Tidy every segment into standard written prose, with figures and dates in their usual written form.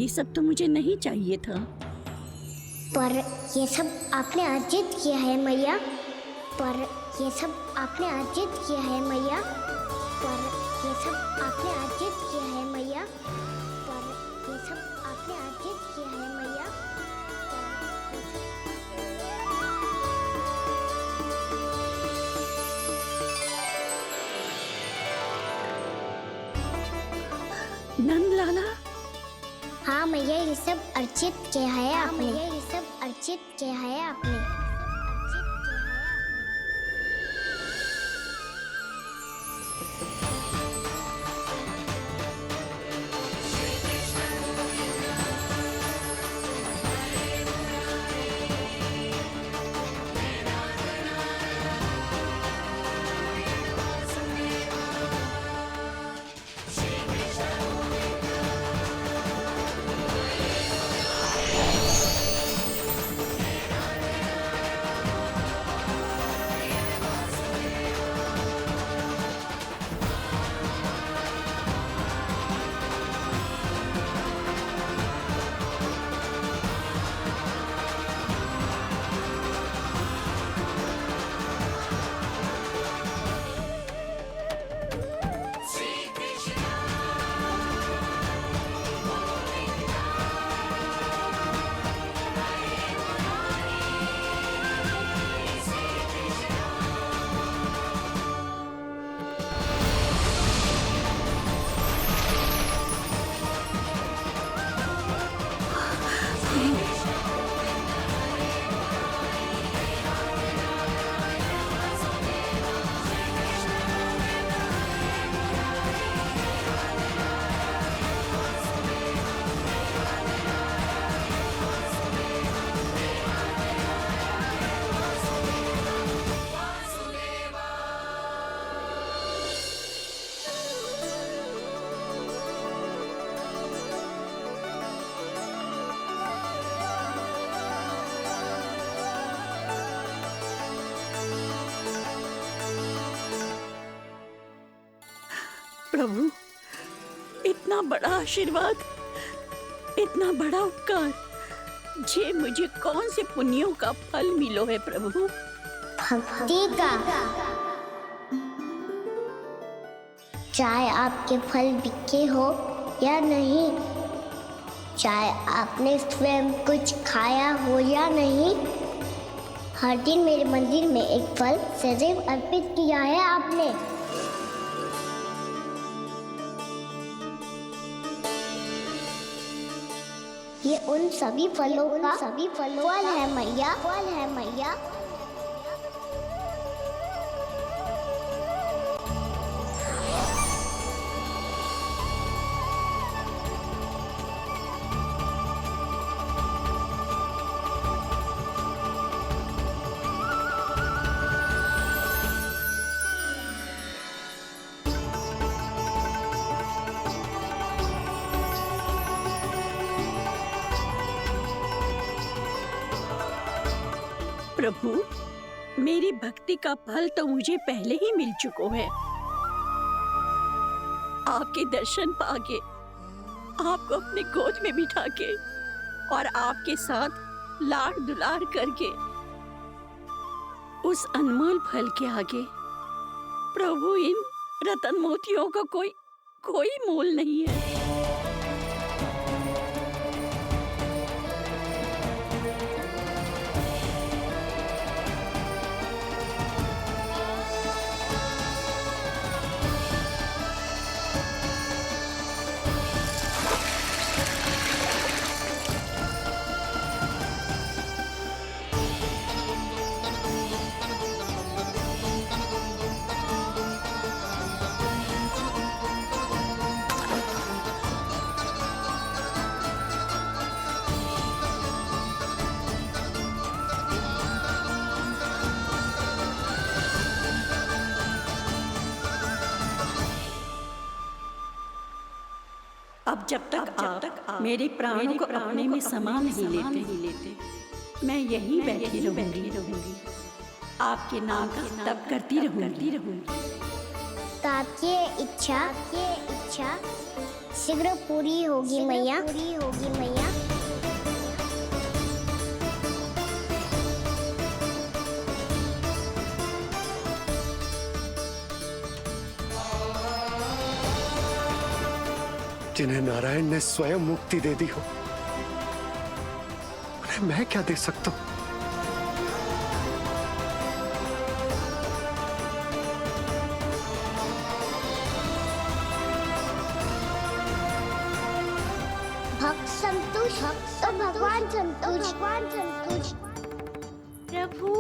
ये सब तो मुझे नहीं चाहिए था। पर ये सब आपने अर्जित किया है मैया। पर ये सब आपने अर्जित किया है मैया। पर ये सब आपने अर्जित किया है मैया। पर ये सब आपने अर्जित किया है मैया। नंद लाला, हाँ मैया, ये सब अर्जित किया है आपने। ये सब अर्जित किया है आपने। प्रभु, इतना बड़ा आशीर्वाद, इतना बड़ा उपकार, जे मुझे कौन से पुण्यों का फल मिलो है प्रभु? भक्ति का। चाहे आपके फल बिके हो या नहीं, चाहे आपने स्वयं कुछ खाया हो या नहीं, हर दिन मेरे मंदिर में एक फल सदैव अर्पित किया है आपने। ये उन सभी फलों का फल है मैया। फल है मैया। प्रभु, मेरी भक्ति का फल तो मुझे पहले ही मिल चुका है। आपके दर्शन पाके, आपको अपने गोद में बिठा के और आपके साथ लाड दुलार करके, उस अनमोल फल के आगे प्रभु इन रतन मोतियों का कोई मोल नहीं है। अब जब तक आप मेरे प्राणों को अपने में समा नहीं लेते, मैं यहीं बैठी रहूंगी, आपके नाम का तप करती रहूंगी। तो आपकी इच्छा शीघ्र पूरी होगी मैया। पूरी होगी मैया। जिन्हें नारायण ने स्वयं मुक्ति दे दी हो, उन्हें मैं क्या दे सकता हूं? भक्त संतुष्ट तो भगवान संतुष्ट। भगवान संतुष्ट। प्रभु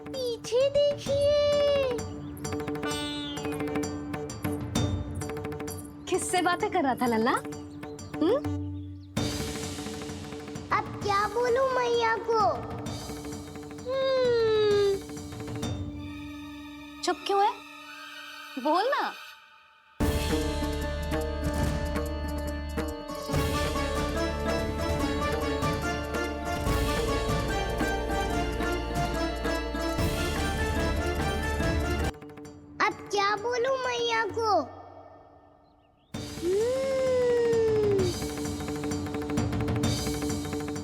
पीछे देखिए। किससे बातें कर रहा था लल्ला? अब क्या बोलूं मैया को? चुप क्यों है? बोल ना। अब क्या बोलूं मैया को?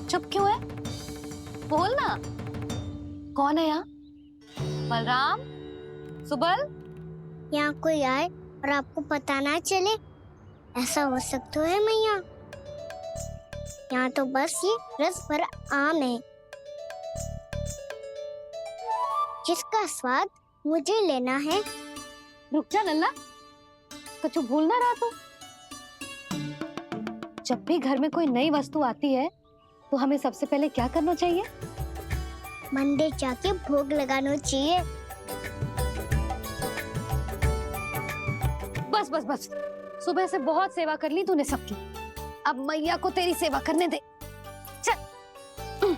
चुप क्यों है? बोल ना। कौन है यहाँ? बलराम? सुबल? यहाँ कोई आए और आपको पता ना चले, ऐसा हो सकता है मैया? यहाँ तो बस ये रस भरा आम है, जिसका स्वाद मुझे लेना है। रुक जा लल्ला, कुछ भूल ना रहा तू। जब भी घर में कोई नई वस्तु आती है तो हमें सबसे पहले क्या करना चाहिए? मंदिर जाके भोग लगाना चाहिए। बस बस बस, सुबह से बहुत सेवा कर ली तूने सबकी, अब मैया को तेरी सेवा करने दे। चल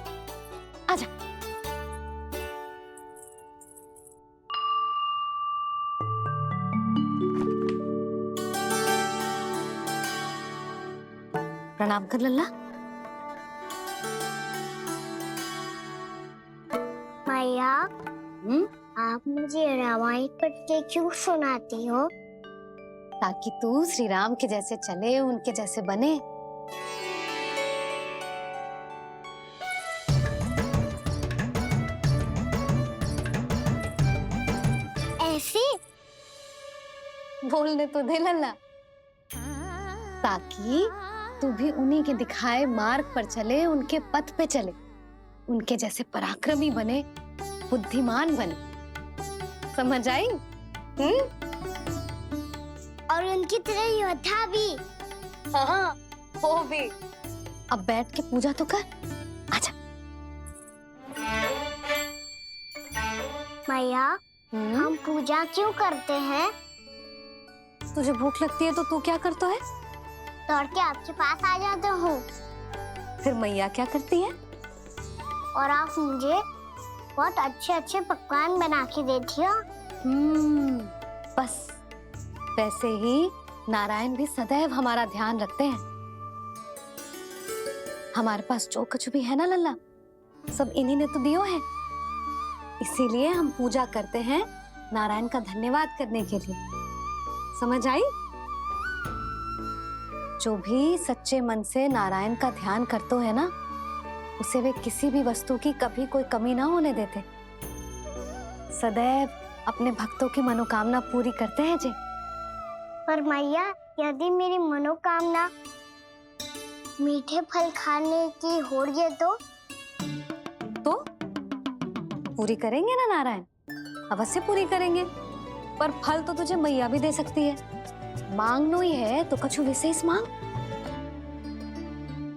आजा। प्रणाम कर लल्ला। मैया, आप मुझे रामायण पढ़ के क्यों सुनाती हो? ताकि तू श्री राम के जैसे चले, उनके जैसे बने। ऐसे? बोलने तो दे लल्ला। ताकि तू भी उन्हीं के दिखाए मार्ग पर चले, उनके पथ पे चले, उनके जैसे पराक्रमी बने, बुद्धिमान बने। समझ आई? और उनकी तरह योद्धा भी। हाँ, वो भी। अब बैठ के पूजा तो कर। आजा। मैया, हम पूजा क्यों करते हैं? तुझे भूख लगती है तो तू क्या करता है? दौड़ के आपके पास आ जाता हूँ। फिर मैया क्या करती है? और आप मुझे बहुत अच्छे अच्छे पकवान बना के देती हो। बस वैसे ही नारायण भी सदैव हमारा ध्यान रखते हैं। हमारे पास जो कुछ भी है ना लल्ला, सब इन्हीं ने तो दियो है। इसीलिए हम पूजा करते हैं नारायण का धन्यवाद करने के लिए। समझ आई? जो भी सच्चे मन से नारायण का ध्यान करते है ना, उसे वे किसी भी वस्तु की कभी कोई कमी ना होने देते। सदैव अपने भक्तों की मनोकामना पूरी करते हैं जी। पर मैया, यदि मेरी मनोकामना मीठे फल खाने की हो रही है तो पूरी करेंगे ना नारायण, अवश्य पूरी करेंगे। पर फल तो तुझे मैया भी दे सकती है। मांगनो ही है तो कछु विशेष मांग।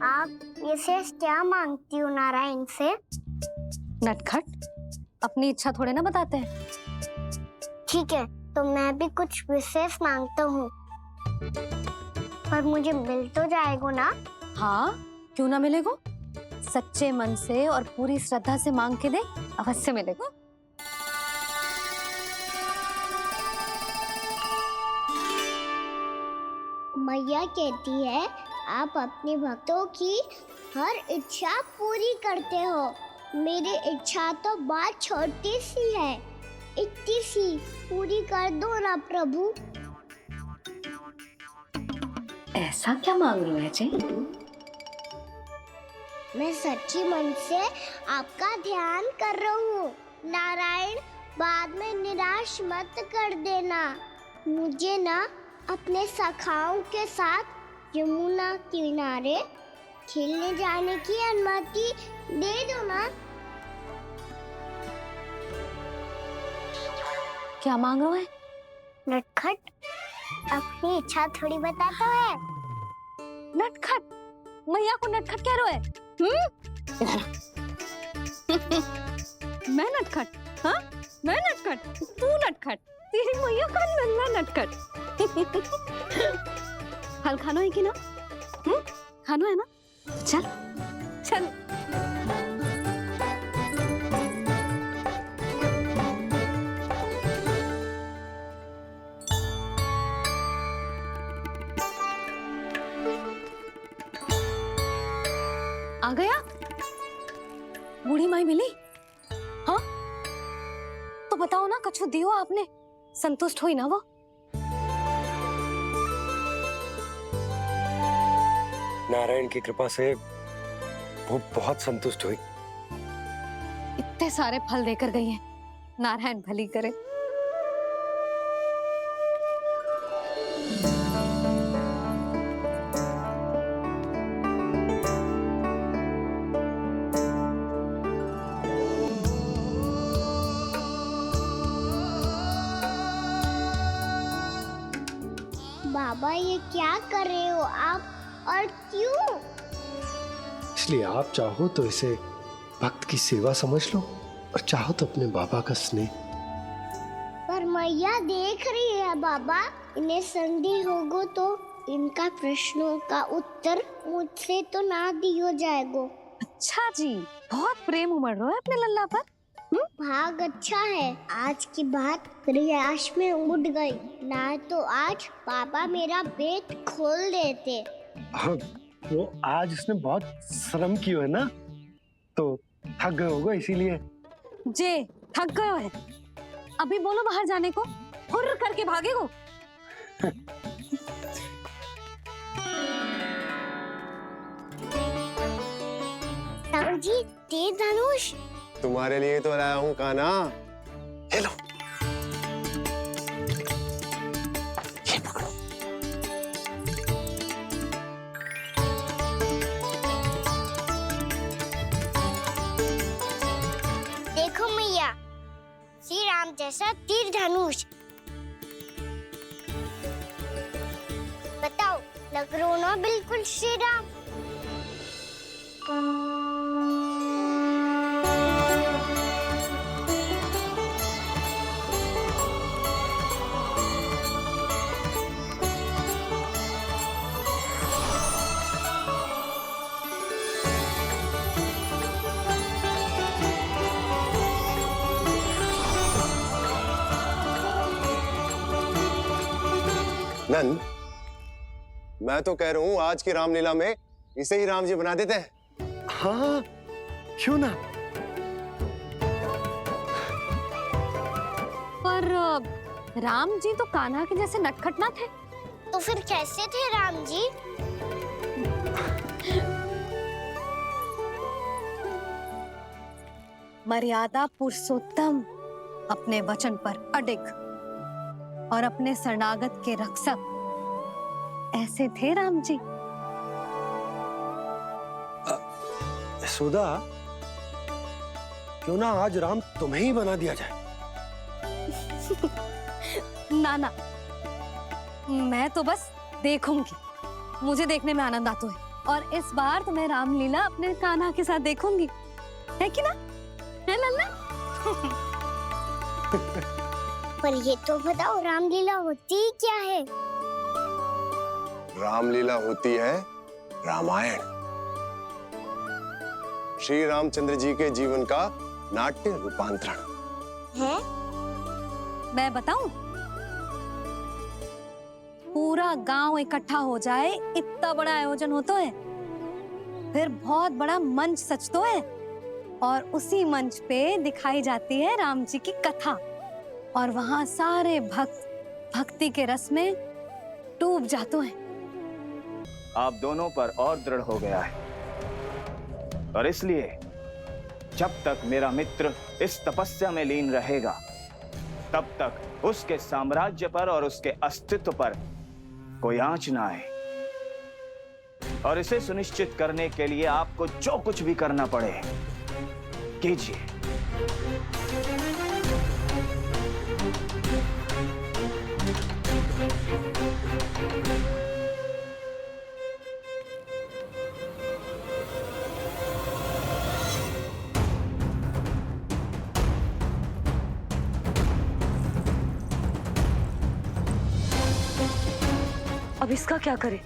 आप विशेष क्या मांगती हो नारायण से? नटखट, अपनी इच्छा थोड़े ना बताते हैं। ठीक है, तो मैं भी कुछ विशेष मांगता हूँ, पर मुझे मिल तो जाएगा ना? हाँ, क्यों ना मिलेगा। सच्चे मन से और पूरी श्रद्धा से मांग के दे, अवश्य मिलेगा। मैया कहती है आप अपने भक्तों की हर इच्छा पूरी करते हो। मेरी इच्छा तो बहुत छोटी सी है, इतनी सी पूरी कर दो ना प्रभु। ऐसा क्या मांग रहे हो है जी? मैं सच्ची मन से आपका ध्यान कर रहा हूँ। नारायण, बाद में निराश मत कर देना। मुझे ना अपने सखाओं के साथ यमुना किनारे खेलने जाने की अनुमति दे दो ना। क्या मांग रहे हो है? नटखट अपनी इच्छा थोड़ी बताता है। नटखट? मैया को नटखट कह रहे हो? मैं नटखट? हाँ, मैं नटखट, तू नटखट, तेरी मैया का नल्ला नटखट। हल खानो है कि ना? खानो है ना? चल चल। आ गया? बूढ़ी माई मिली? हाँ, तो बताओ ना, कछु दियो आपने, संतुष्ट हुई ना वो? नारायण की कृपा से वो बहुत संतुष्ट हुई। इतने सारे फल देकर गई हैं, नारायण भली करे। बाबा, ये क्या कर रहे हो आप और क्यों? इसलिए आप चाहो तो इसे भक्त की सेवा समझ लो और चाहो तो अपने बाबा का स्नेह। पर मैया देख रही है बाबा, इन्हें संदेह होगो तो इनका प्रश्नों का उत्तर मुझसे तो ना दियो जाएगो। अच्छा जी, बहुत प्रेम उमड़ रहा है अपने लल्ला पर। भाग अच्छा है, आज की बात प्रयास में उड़ गई, ना तो आज पापा मेरा पेट खोल देते। हाँ, वो आज उसने बहुत श्रम किया है ना, तो थक गए होगा इसीलिए। जे थक गए है, अभी बोलो बाहर जाने को, हुर्र करके भागेगो। ताऊ जी, तीर धनुष तुम्हारे लिए तो लाया हूँ कान्हा। ले लो। ये पकड़ो। देखो मैया, श्री राम जैसा तीर धनुष। बताओ, लग रहा हो ना बिल्कुल श्री राम? नंद, मैं तो कह रहा हूँ आज की रामलीला में इसे ही राम जी बना देते हैं। हाँ, क्यों ना। पर राम जी तो कान्हा के जैसे नटखट ना थे। तो फिर कैसे थे राम जी? मर्यादा पुरुषोत्तम, अपने वचन पर अडिग और अपने शरणागत के रक्षक, ऐसे थे राम जी। यशोदा, क्यों ना आज राम तुम्हें ही बना दिया जाए। ना ना, मैं तो बस देखूंगी, मुझे देखने में आनंद आता है, और इस बार तो मैं रामलीला अपने कान्हा के साथ देखूंगी, है कि ना? है लल्ला? पर ये तो बताओ, रामलीला होती क्या है? रामलीला होती है रामायण। श्री रामचंद्र जी के जीवन का नाट्य रूपांतरण है। मैं बताऊं? पूरा गांव इकट्ठा हो जाए, इतना बड़ा आयोजन होता है, फिर बहुत बड़ा मंच सजतो है, और उसी मंच पे दिखाई जाती है राम जी की कथा, और वहां सारे भक्त भक्ति के रस में डूब जाते हैं। आप दोनों पर और दृढ़ हो गया है। और इसलिए जब तक मेरा मित्र इस तपस्या में लीन रहेगा, तब तक उसके साम्राज्य पर और उसके अस्तित्व पर कोई आंच ना आए। और इसे सुनिश्चित करने के लिए आपको जो कुछ भी करना पड़े कीजिए। अब इसका क्या करें?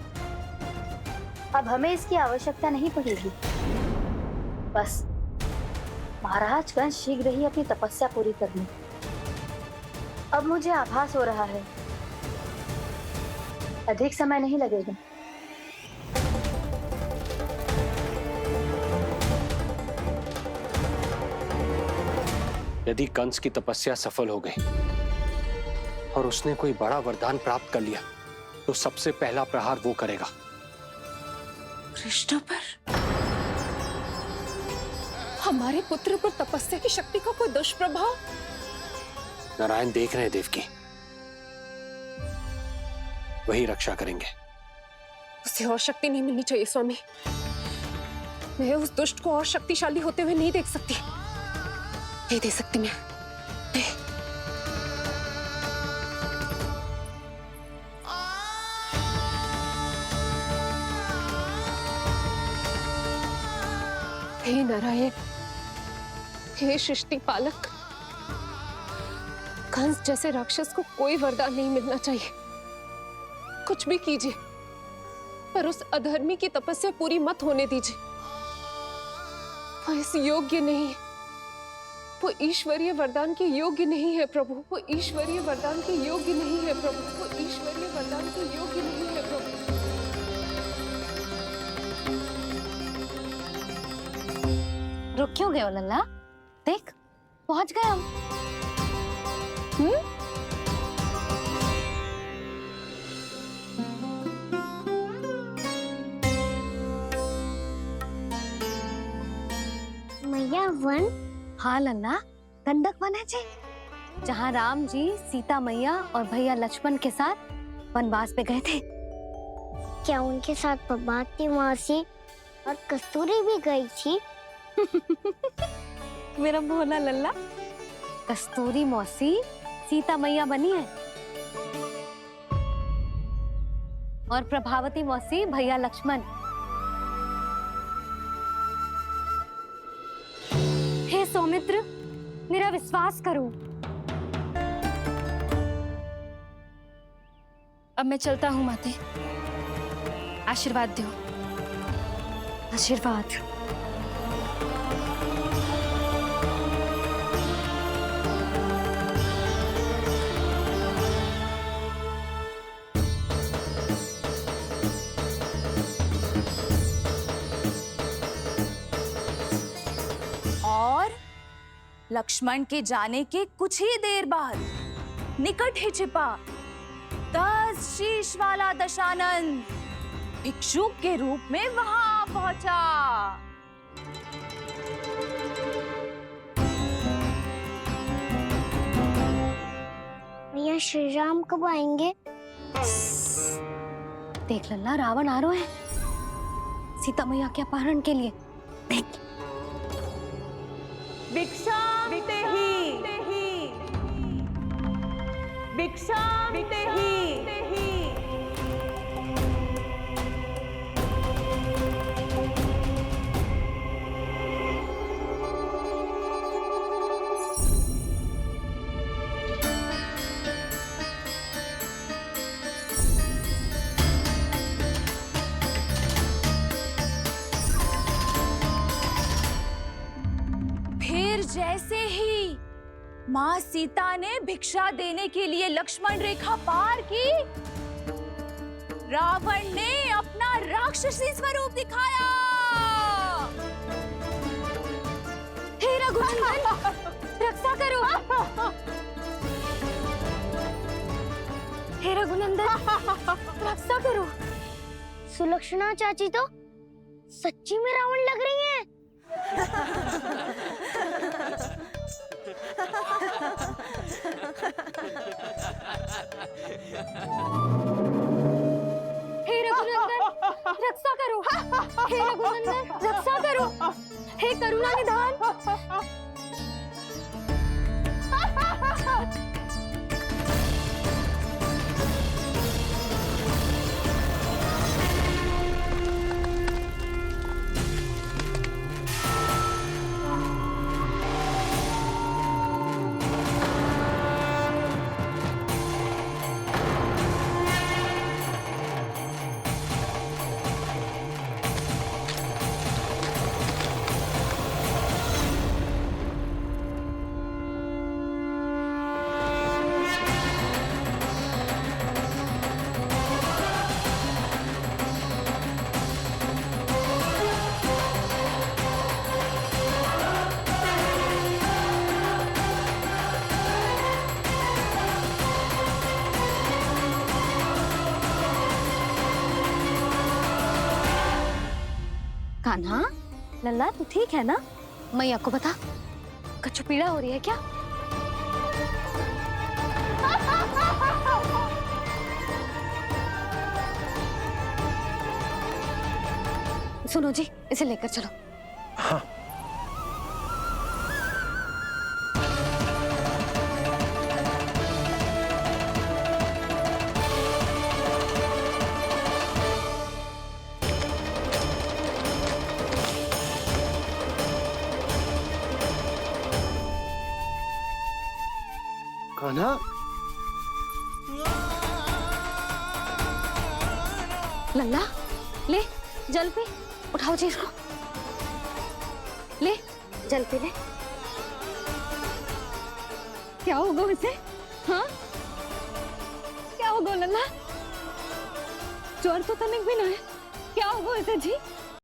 अब हमें इसकी आवश्यकता नहीं पड़ेगी। बस महाराजगण शीघ्र ही अपनी तपस्या पूरी कर लें। अब मुझे आभास हो रहा है अधिक समय नहीं लगेगा। यदि कंस की तपस्या सफल हो गई और उसने कोई बड़ा वरदान प्राप्त कर लिया, तो सबसे पहला प्रहार वो करेगा। कृष्ण पर? हमारे पुत्र पर तपस्या की शक्ति का कोई दुष्प्रभाव? नारायण देख रहे हैं देवकी, वही रक्षा करेंगे। उसे और शक्ति नहीं मिलनी चाहिए स्वामी। मैं उस दुष्ट को और शक्तिशाली होते हुए नहीं देख सकती, नहीं दे सकती मैं। नहीं। हे नारायण, हे सृष्टि पालक, कंस जैसे राक्षस को कोई वरदान नहीं मिलना चाहिए। कुछ भी कीजिए, पर उस अधर्मी की तपस्या पूरी मत होने दीजिए। वो इस योग्य नहीं है, वो ईश्वरीय वरदान के योग्य नहीं है प्रभु। वो ईश्वरीय वरदान के योग्य नहीं है प्रभु। वो ईश्वरीय वरदान के योग्य नहीं है प्रभु। रुक क्यों गए हो लल्ला? देख, पहुंच गए हम। मैया वन? हाँ लल्ला, गंडक वन है जी, जहाँ राम जी सीता मैया और भैया लक्ष्मण के साथ वनवास पे गए थे। क्या उनके साथ प्रभाती मौसी और कस्तूरी भी गई थी? मेरा भोला लल्ला, कस्तूरी मौसी सीता मैया बनी है और प्रभावती मौसी भैया लक्ष्मण। हे सौमित्र, मेरा विश्वास करो। अब मैं चलता हूँ माते, आशीर्वाद दो। आशीर्वाद। और लक्ष्मण के जाने के कुछ ही देर बाद निकट ही छिपा 10 शीश वाला दशानन भिक्षुक के रूप में वहां पहुंचा। भैया श्री राम कब आएंगे? देख लल्ला, रावण आ रहा है सीता मैया के अपहरण के लिए। देख, भिक्षा फिर जैसे ही माँ सीता ने भिक्षा देने के लिए लक्ष्मण रेखा पार की, रावण ने अपना राक्षसी स्वरूप दिखाया। हे रघुनंदन, रक्षा करो। हे रघुनंदन, रक्षा करो। सुलक्षणा चाची तो सच्ची में रावण लग रही हैं। हे रघुनंदन रक्षा करो, हे रघुनंदन रक्षा करो, हे करुणा निधान। कान्हा, लल्ला तू ठीक है ना? मैया को बता, कछु पीड़ा हो रही है क्या? सुनो जी, इसे लेकर चलो। हाँ। कान्हा, लल्ला ले जल पी, उठाओ जी इसको, ले जल पी ले। क्या होगा इसे? हाँ क्या होगा लल्ला? ज्वर तो तनिक भी ना है, क्या होगा इसे जी?